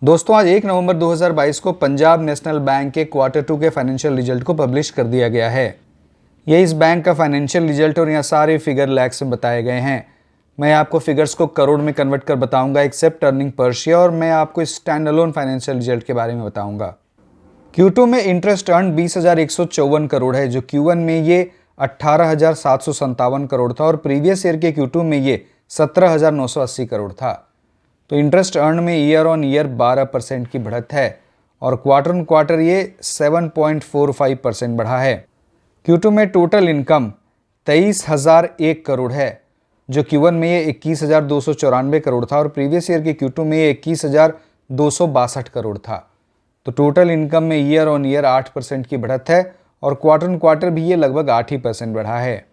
दोस्तों आज 1 नवंबर 2022 को पंजाब नेशनल बैंक के Q2 के फाइनेंशियल रिजल्ट को पब्लिश कर दिया गया है। ये इस बैंक का फाइनेंशियल रिजल्ट और यहाँ सारे फिगर लैक्स में बताए गए हैं। मैं आपको फिगर्स को करोड़ में कन्वर्ट कर बताऊंगा एक्सेप्ट अर्निंग पर शेयर, और मैं आपको स्टैंड अलोन फाइनेंशियल रिजल्ट के बारे में बताऊंगा। Q2 में इंटरेस्ट अर्न 20,154 करोड़ है, जो Q1 में ये 18,757 करोड़ था और प्रीवियस ईयर के Q2 में ये 17,980 करोड़ था। तो इंटरेस्ट अर्न में ईयर ऑन ईयर 12% की बढ़त है और क्वार्टर ऑन क्वार्टर ये 7.45% बढ़ा है। Q2 में टोटल इनकम 23,001 करोड़ है, जो Q1 में ये 21,294 करोड़ था और प्रीवियस ईयर के Q2 में ये 21,262 करोड़ था। तो टोटल इनकम में ईयर ऑन ईयर 8% की बढ़त है और क्वार्टर ऑन क्वार्टर भी ये लगभग 8% बढ़ा है।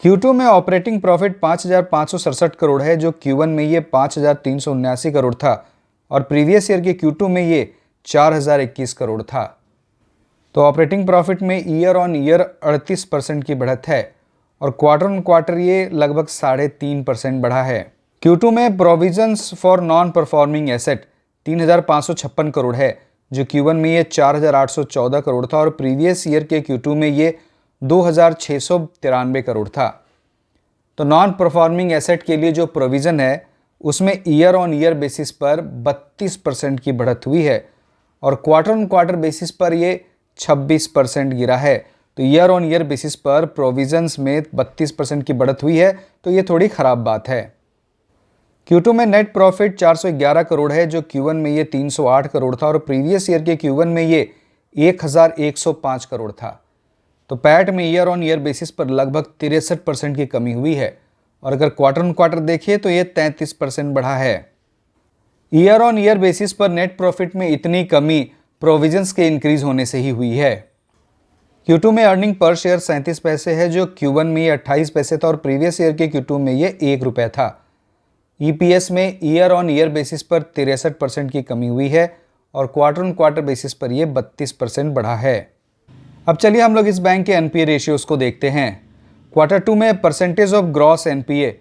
Q2 में ऑपरेटिंग प्रॉफिट 5,567 करोड़ है, जो Q1 में ये 5,379 करोड़ था और प्रीवियस ईयर के Q2 में ये 4,021 करोड़ था। तो ऑपरेटिंग प्रॉफिट में ईयर ऑन ईयर 38% की बढ़त है और क्वार्टर ऑन क्वार्टर ये लगभग 3.5% बढ़ा है। Q2 में provisions for non performing asset 3,556 crore है, जो Q1 में ये 4,814 करोड़ था और प्रीवियस ईयर के Q2 में ये 2,693 करोड़ था। तो नॉन परफॉर्मिंग एसेट के लिए जो प्रोविज़न है उसमें ईयर ऑन ईयर बेसिस पर 32% की बढ़त हुई है और क्वार्टर ऑन क्वार्टर बेसिस पर ये 26% गिरा है। तो ईयर ऑन ईयर बेसिस पर प्रोविजंस में 32% की बढ़त हुई है, तो ये थोड़ी ख़राब बात है। Q2 में नेट प्रॉफिट 411 करोड़ है, जो Q1 में ये 308 करोड़ था और प्रीवियस ईयर के Q1 में ये 1,105 करोड़ था। तो पैट में ईयर ऑन ईयर बेसिस पर लगभग 63% की कमी हुई है और अगर क्वार्टर ऑन क्वार्टर देखिए तो ये 33% बढ़ा है। ईयर ऑन ईयर बेसिस पर नेट प्रॉफिट में इतनी कमी प्रोविजंस के इंक्रीज होने से ही हुई है। Q2 में अर्निंग पर शेयर 37 पैसे है, जो Q1 में ये 28 पैसे था और प्रीवियस ईयर के Q2 में ये 1 रुपये था। EPS में ईयर ऑन ईयर बेसिस पर 63% की कमी हुई है और क्वार्टर ऑन क्वार्टर बेसिस पर ये 32% बढ़ा है। अब चलिए हम लोग इस बैंक के NPA रेशियोज़ को देखते हैं। Q2 में परसेंटेज ऑफ ग्रॉस NPA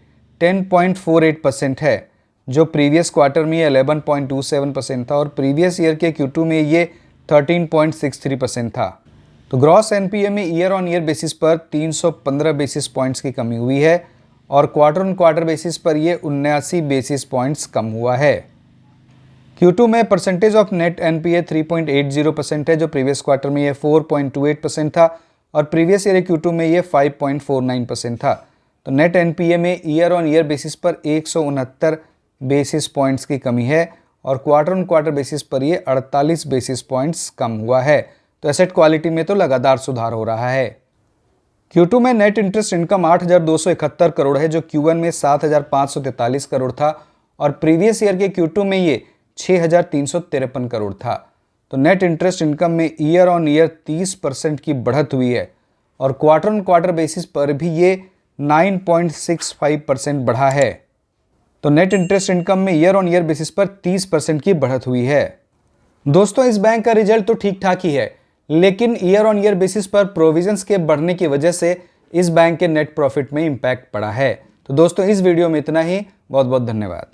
10.48% है, जो प्रीवियस क्वार्टर में ये 11.27% था और प्रीवियस ईयर के Q2 में ये 13.63% था। तो ग्रॉस NPA में ईयर ऑन ईयर बेसिस पर 315 बेसिस पॉइंट्स की कमी हुई है और क्वार्टर ऑन क्वार्टर बेसिस पर ये 79 बेसिस पॉइंट्स कम हुआ है। Q2 में परसेंटेज ऑफ नेट NPA 3.80% है, जो प्रीवियस क्वार्टर में ये 4.28% था और प्रीवियस ईयर Q2 में ये 5.49% था। तो नेट NPA में ईयर ऑन ईयर बेसिस पर 169 बेसिस पॉइंट्स की कमी है और क्वार्टर ऑन क्वार्टर बेसिस पर ये 48 बेसिस पॉइंट्स कम हुआ है। तो एसेट क्वालिटी में तो लगातार सुधार हो रहा है। Q2 में नेट इंटरेस्ट इनकम 8,271 करोड़ है, जो Q1 में 7,543 करोड़ था और प्रीवियस ईयर के Q2 में ये 6,353 करोड़ था। तो नेट इंटरेस्ट इनकम में ईयर ऑन ईयर 30% की बढ़त हुई है और क्वार्टर ऑन क्वार्टर बेसिस पर भी ये 9.65% बढ़ा है। तो नेट इंटरेस्ट इनकम में ईयर ऑन ईयर बेसिस पर 30% की बढ़त हुई है। दोस्तों इस बैंक का रिजल्ट तो ठीक ठाक ही है, लेकिन ईयर ऑन ईयर बेसिस पर प्रोविजंस के बढ़ने की वजह से इस बैंक के नेट प्रॉफिट में इम्पैक्ट पड़ा है। तो दोस्तों इस वीडियो में इतना ही। बहुत बहुत धन्यवाद।